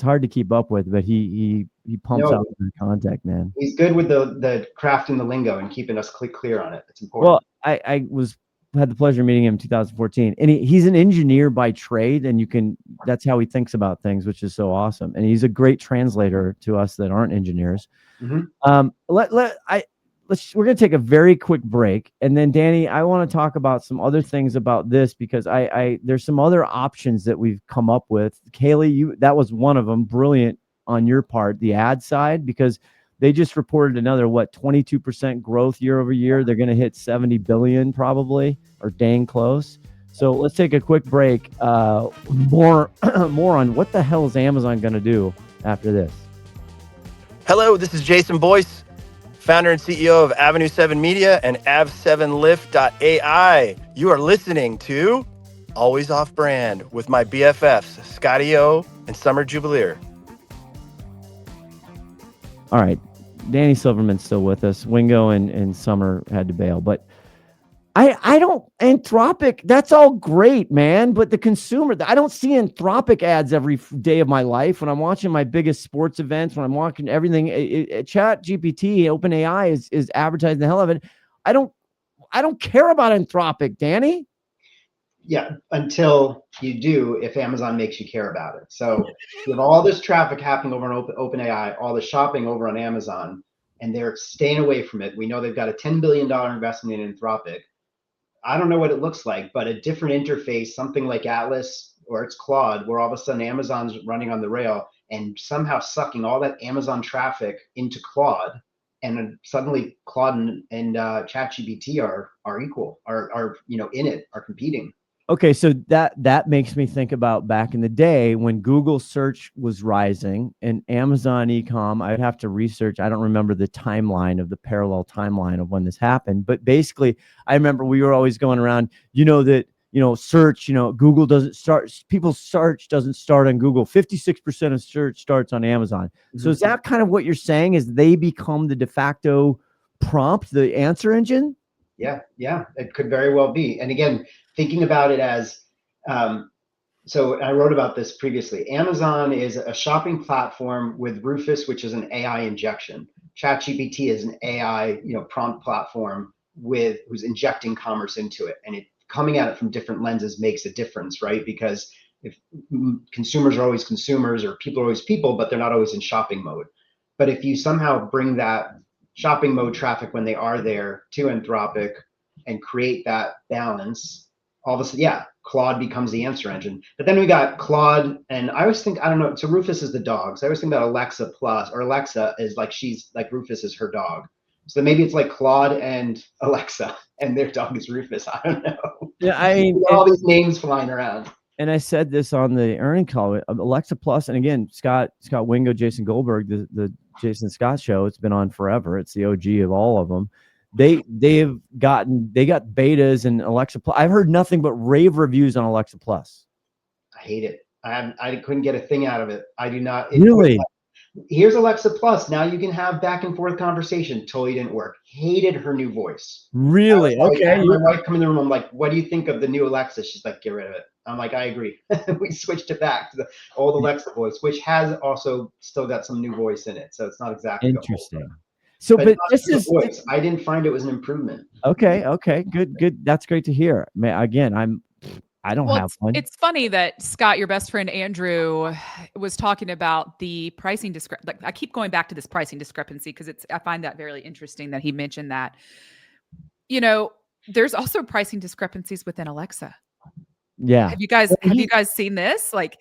hard to keep up with, but he pumps out the content, man. He's good with the crafting the lingo and keeping us clear on it. It's important. Well, I had the pleasure of meeting him in 2014, and he's an engineer by trade, and that's how he thinks about things, which is so awesome. And he's a great translator to us that aren't engineers. Mm-hmm. We're going to take a very quick break. And then Danny, I want to talk about some other things about this because there's some other options that we've come up with. Kaylee, that was one of them. Brilliant on your part, the ad side, because they just reported another, 22% growth year over year. They're going to hit 70 billion probably, or dang close. So let's take a quick break. More on what the hell is Amazon going to do after this. Hello, this is Jason Boyce, founder and CEO of Avenue 7 Media and Av7Lift.ai. You are listening to Always Off Brand with my BFFs, Scotty O and Summer Jubileer. All right. Danny Silverman's still with us. Wingo and Summer had to bail. But I don't, Anthropic, that's all great, man. But the consumer, I don't see Anthropic ads every day of my life when I'm watching my biggest sports events, when I'm watching everything. ChatGPT, OpenAI is advertising the hell of it. I don't care about Anthropic, Danny. Yeah, until you do, if Amazon makes you care about it. So you have all this traffic happening over on OpenAI, all the shopping over on Amazon, and they're staying away from it. We know they've got a $10 billion investment in Anthropic. I don't know what it looks like, but a different interface, something like Atlas or it's Claude, where all of a sudden Amazon's running on the rail and somehow sucking all that Amazon traffic into Claude. And then suddenly Claude and ChatGPT are equal, are in it, are competing. Okay, so that makes me think about back in the day when Google search was rising and Amazon e-com. I'd have to research. I don't remember the timeline of the parallel timeline of when this happened, but basically, I remember we were always going around. Search. Google doesn't start. People's search doesn't start on Google. 56% of search starts on Amazon. So is that kind of what you're saying? Is they become the de facto prompt, the answer engine? Yeah, it could very well be. And again, thinking about it as, so I wrote about this previously. Amazon is a shopping platform with Rufus, which is an AI injection. ChatGPT is an AI, prompt platform who's injecting commerce into it, and it coming at it from different lenses makes a difference, right? Because if consumers are always consumers, or people are always people, but they're not always in shopping mode. But if you somehow bring that shopping mode traffic when they are there to Anthropic and create that balance, all of a sudden, Claude becomes the answer engine. But then we got Claude, and I always think, I don't know, so Rufus is the dog. So I always think about Alexa Plus, or Alexa is like, she's like Rufus is her dog. So maybe it's like Claude and Alexa, and their dog is Rufus. I don't know. Yeah, I mean, all these names flying around. And I said this on the earning call, Alexa Plus, and again, Scott Wingo, Jason Goldberg, the Jason Scott show. It's been on forever. It's the OG of all of them. They got betas and Alexa Plus. I've heard nothing but rave reviews on Alexa Plus. I hate it. I couldn't get a thing out of it. I do not. Really? Here's Alexa Plus. Now you can have back and forth conversation. Totally didn't work. Hated her new voice. Really? Okay. My wife come in the room. I'm like, what do you think of the new Alexa? She's like, get rid of it. I'm like, I agree. We switched it back to the old Alexa voice, which has also still got some new voice in it. So it's not exactly interesting. So, but this is voice. I didn't find it was an improvement. Okay. Good. That's great to hear. Again, I don't have one. It's funny that Scott, your best friend Andrew, was talking about the pricing discrepancy. Like, I keep going back to this pricing discrepancy because I find that very interesting that he mentioned that. There's also pricing discrepancies within Alexa. Yeah. Have you guys seen this? Like,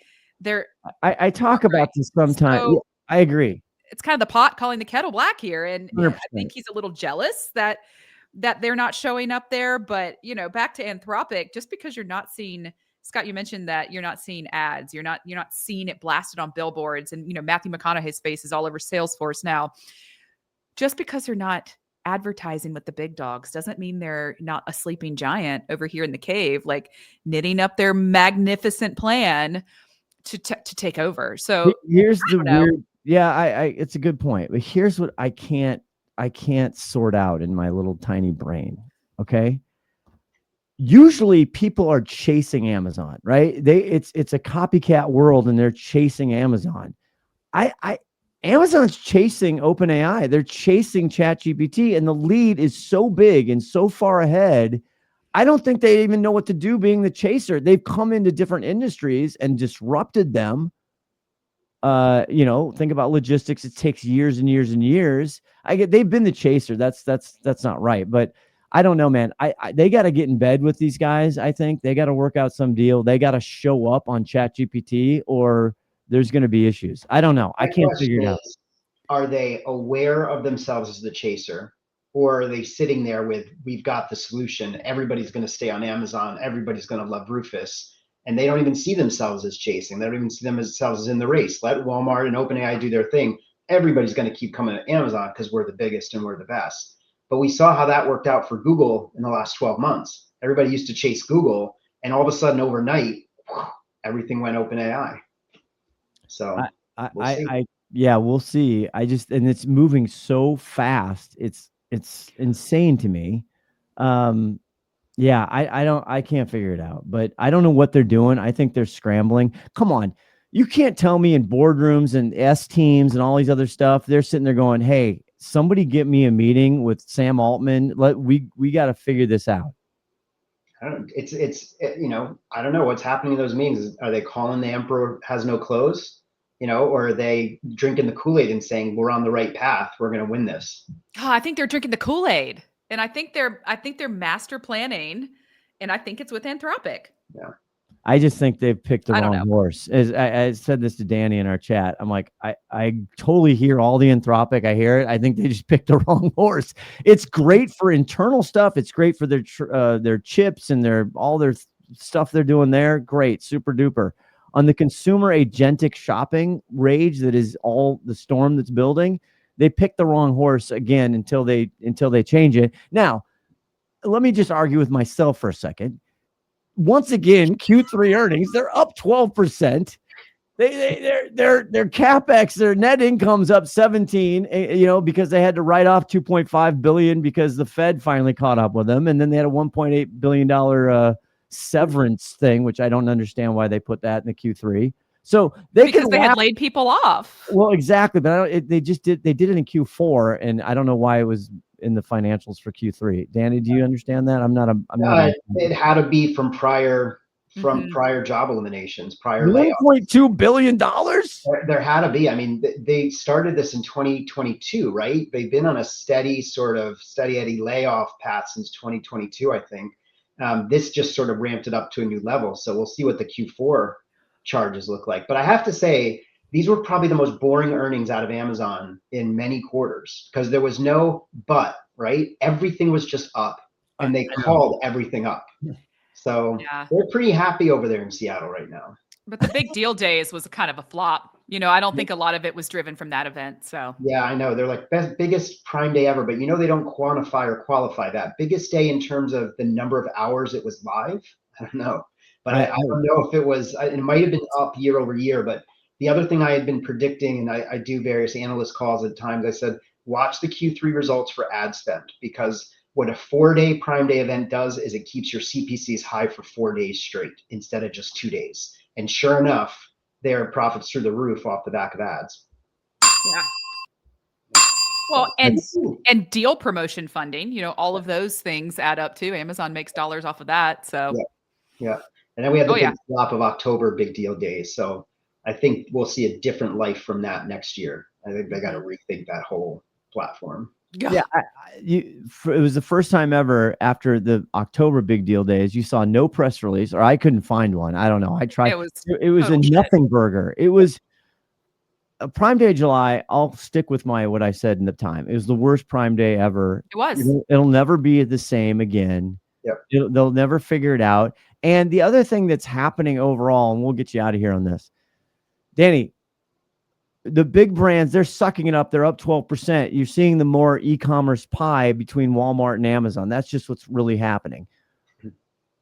I talk about this sometimes. So, I agree. It's kind of the pot calling the kettle black here, and 100%. I think he's a little jealous that they're not showing up there. But back to Anthropic, just because you're not seeing, Scott, you mentioned that you're not seeing ads, you're not seeing it blasted on billboards, and Matthew McConaughey's face is all over Salesforce now. Just because they're not advertising with the big dogs doesn't mean they're not a sleeping giant over here in the cave, like knitting up their magnificent plan to take over. So here's the weird. Yeah, it's a good point. But here's what I can't sort out in my little tiny brain. Okay. Usually people are chasing Amazon, right? It's a copycat world and they're chasing Amazon. Amazon's chasing OpenAI. They're chasing ChatGPT, and the lead is so big and so far ahead. I don't think they even know what to do being the chaser. They've come into different industries and disrupted them. Think about logistics. It takes years and years and years. They've been the chaser. That's not right. But I don't know, man. They got to get in bed with these guys. I think they got to work out some deal. They got to show up on ChatGPT, or there's going to be issues. I don't know. I can't figure it out. Are they aware of themselves as the chaser, or are they sitting there with, we've got the solution, everybody's going to stay on Amazon, everybody's going to love Rufus, and they don't even see themselves as chasing. They don't even see themselves as in the race. Let Walmart and OpenAI do their thing. Everybody's going to keep coming to Amazon because we're the biggest and we're the best. But we saw how that worked out for Google in the last 12 months. Everybody used to chase Google, and all of a sudden overnight, everything went OpenAI. So we'll see. And it's moving so fast. It's insane to me. I can't figure it out, but I don't know what they're doing. I think they're scrambling. Come on. You can't tell me in boardrooms and S teams and all these other stuff, they're sitting there going, hey, somebody get me a meeting with Sam Altman. We got to figure this out. I don't know. I don't know what's happening in those meetings. Are they calling the emperor has no clothes? Or are they drinking the Kool-Aid and saying we're on the right path, we're going to win this? Oh, I think they're drinking the Kool-Aid, and I think they're master planning, and I think it's with Anthropic. Yeah, I just think they've picked the wrong horse. As I said this to Danny in our chat, I'm like, I totally hear all the Anthropic. I hear it. I think they just picked the wrong horse. It's great for internal stuff. It's great for their chips and all their stuff they're doing there, great, super duper. On the consumer agentic shopping rage that is all the storm that's building, they picked the wrong horse again until they change it. Now, let me just argue with myself for a second. Once again, Q3 earnings, they're up 12%. Their capex, their net income's up 17, because they had to write off 2.5 billion because the Fed finally caught up with them, and then they had a 1.8 billion dollar severance thing, which I don't understand why they put that in the Q3. So they had laid people off. Well, exactly, but they did it in Q4, and I don't know why it was in the financials for Q3. Danny, do you understand that? It had to be from prior job eliminations, prior layoffs. $1.2 billion. There had to be. I mean, they started this in 2022, right? They've been on a steady Eddie layoff path since 2022, I think. This just sort of ramped it up to a new level. So we'll see what the Q4 charges look like. But I have to say, these were probably the most boring earnings out of Amazon in many quarters, because there was no but, right? Everything was just up, and they called everything up. So they're pretty happy over there in Seattle right now. But the big deal days was kind of a flop. I don't think a lot of it was driven from that event. So yeah, I know they're like biggest Prime Day ever, but they don't quantify or qualify that. Biggest day in terms of the number of hours it was live. I don't know, but I don't know if it was. It might have been up year over year. But the other thing I had been predicting, and I do various analyst calls at times, I said, watch the Q3 results for ad spend, because what a 4-day Prime Day event does is it keeps your CPCs high for 4 days straight instead of just 2 days. And sure enough, their profits through the roof off the back of ads. Yeah. Well, and deal promotion funding, all of those things add up too. Amazon makes dollars off of that. So yeah. And then we had the big flop of October big deal days. So I think we'll see a different life from that next year. I think they got to rethink that whole platform. Yeah, it was the first time ever after the October big deal days you saw no press release, or I couldn't find one. I don't know. I tried. It was a nothing burger. It was a Prime Day July. I'll stick with what I said in the time. It was the worst Prime Day ever. It was. It'll never be the same again. Yep. They'll never figure it out. And the other thing that's happening overall, and we'll get you out of here on this, Danny. The big brands, they're sucking it up. They're up 12%. You're seeing the more e-commerce pie between Walmart and Amazon. That's just what's really happening.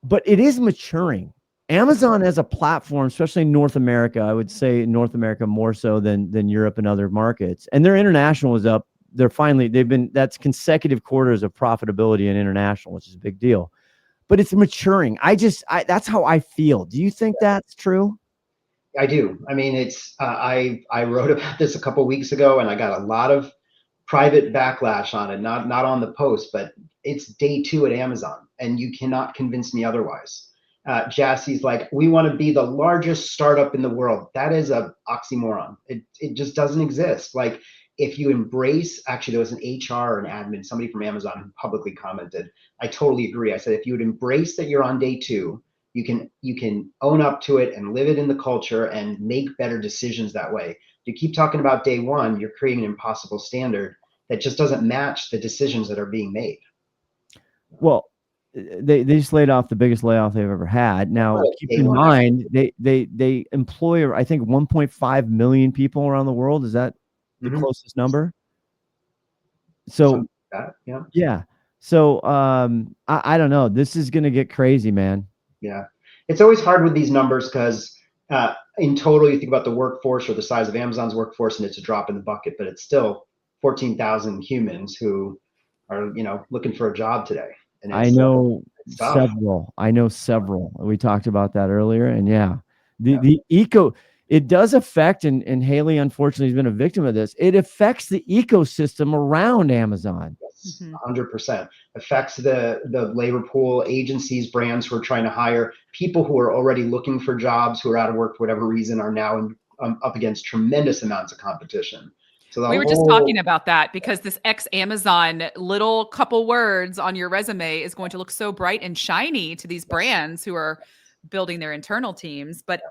But it is maturing. Amazon as a platform, especially in North America, I would say North America more so than Europe and other markets. And their international is up. That's consecutive quarters of profitability in international, which is a big deal. But it's maturing. That's how I feel. Do you think that's true? I do. I mean, I wrote about this a couple of weeks ago, and I got a lot of private backlash on it. Not on the post, but it's day 2 at Amazon, and you cannot convince me otherwise. Jassy's like, we want to be the largest startup in the world. That is a oxymoron. It just doesn't exist. Like, if you embrace, actually, there was an HR or an admin, somebody from Amazon who publicly commented. I totally agree. I said, if you would embrace that you're on day 2. You can own up to it and live it in the culture and make better decisions that way. You keep talking about day 1, you're creating an impossible standard that just doesn't match the decisions that are being made. Well, they just laid off the biggest layoff they've ever had. Now, keep in mind, they employ, I think, 1.5 million people around the world. Is that the closest number? So, yeah. So, I don't know. This is going to get crazy, man. Yeah, it's always hard with these numbers because in total, you think about the workforce or the size of Amazon's workforce, and it's a drop in the bucket, but it's still 14,000 humans who are, looking for a job today. And I know several. We talked about that earlier, and it does affect, and Haley unfortunately has been a victim of this. It affects the ecosystem around Amazon. 100% affects the labor pool, agencies, brands who are trying to hire people who are already looking for jobs, who are out of work for whatever reason, are now up against tremendous amounts of competition. So we were just talking about that, because this ex-Amazon little couple words on your resume is going to look so bright and shiny to these brands who are building their internal teams. But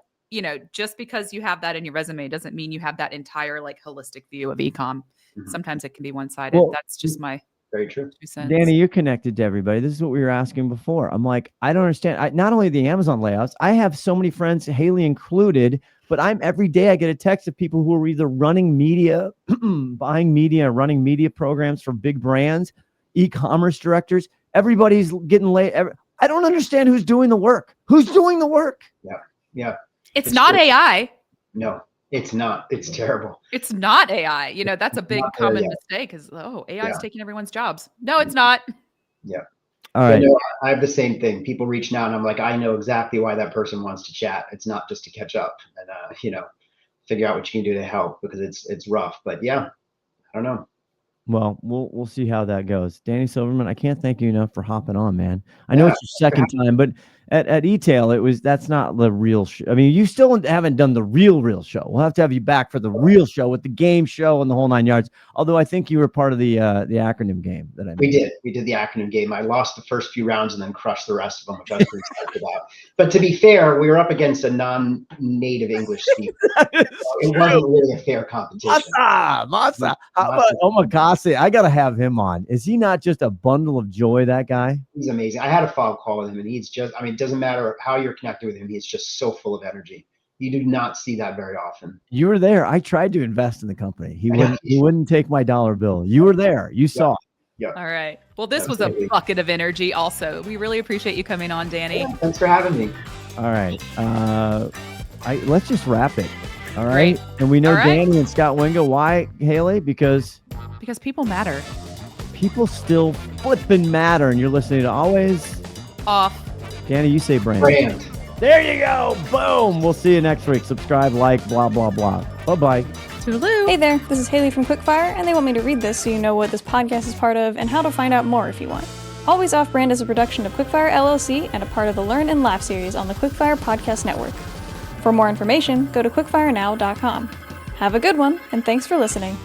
just because you have that in your resume doesn't mean you have that entire holistic view of e-com. Sometimes it can be one-sided. Well, that's just my Very true. 2 cents. Danny, you're connected to everybody. This is what we were asking before. I'm like, I don't understand. Not only the Amazon layouts, I have so many friends, Haley included, but every day I get a text of people who are either running media, buying media, running media programs for big brands, e-commerce directors. Everybody's getting late. I don't understand who's doing the work. Who's doing the work? Yeah. It's not true. AI. No, it's not. It's terrible. It's not AI. You know, that's a big not there common yet. mistake is, AI is Yeah. taking everyone's jobs. No, it's not. All right. I have the same thing. People reach out and I'm like, I know exactly why that person wants to chat. It's not just to catch up and, figure out what you can do to help because it's rough. But yeah, I don't know. Well, we'll see how that goes. Danny Silverman, I can't thank you enough for hopping on, man. I know it's your second time, but at E-Tail, that's not the real show. I mean, you still haven't done the real show. We'll have to have you back for the real show with the game show and the whole 9 yards. Although I think you were part of the acronym game that I made. We did the acronym game. I lost the first few rounds and then crushed the rest of them, which I was pretty excited about. But to be fair, we were up against a non-native English speaker. It wasn't really a fair competition. Masa. How about Omakase? I got to have him on. Is he not just a bundle of joy, that guy? He's amazing. I had a follow call with him and he's just, it doesn't matter how you're connected with him. He's just so full of energy. You do not see that very often. You were there. I tried to invest in the company. He wouldn't take my dollar bill. You were there. You saw. Yeah. All right. Well, this was a bucket of energy also. We really appreciate you coming on, Danny. Yeah, thanks for having me. All right. Let's just wrap it. All right. Great. And we know All right. Danny and Scott Wingo. Why, Haley? Because people matter. people still flipping matter. And you're listening to Always Off. Danny, you say brand. There you go. Boom. We'll see you next week. Subscribe, like, blah, blah, blah. Bye-bye. Toodaloo. Hey there, this is Haley from Quickfire, and they want me to read this so you know what this podcast is part of and how to find out more if you want. Always Off Brand is a production of Quickfire LLC and a part of the Learn and Laugh series on the Quickfire Podcast Network. For more information, go to quickfirenow.com. Have a good one, and thanks for listening.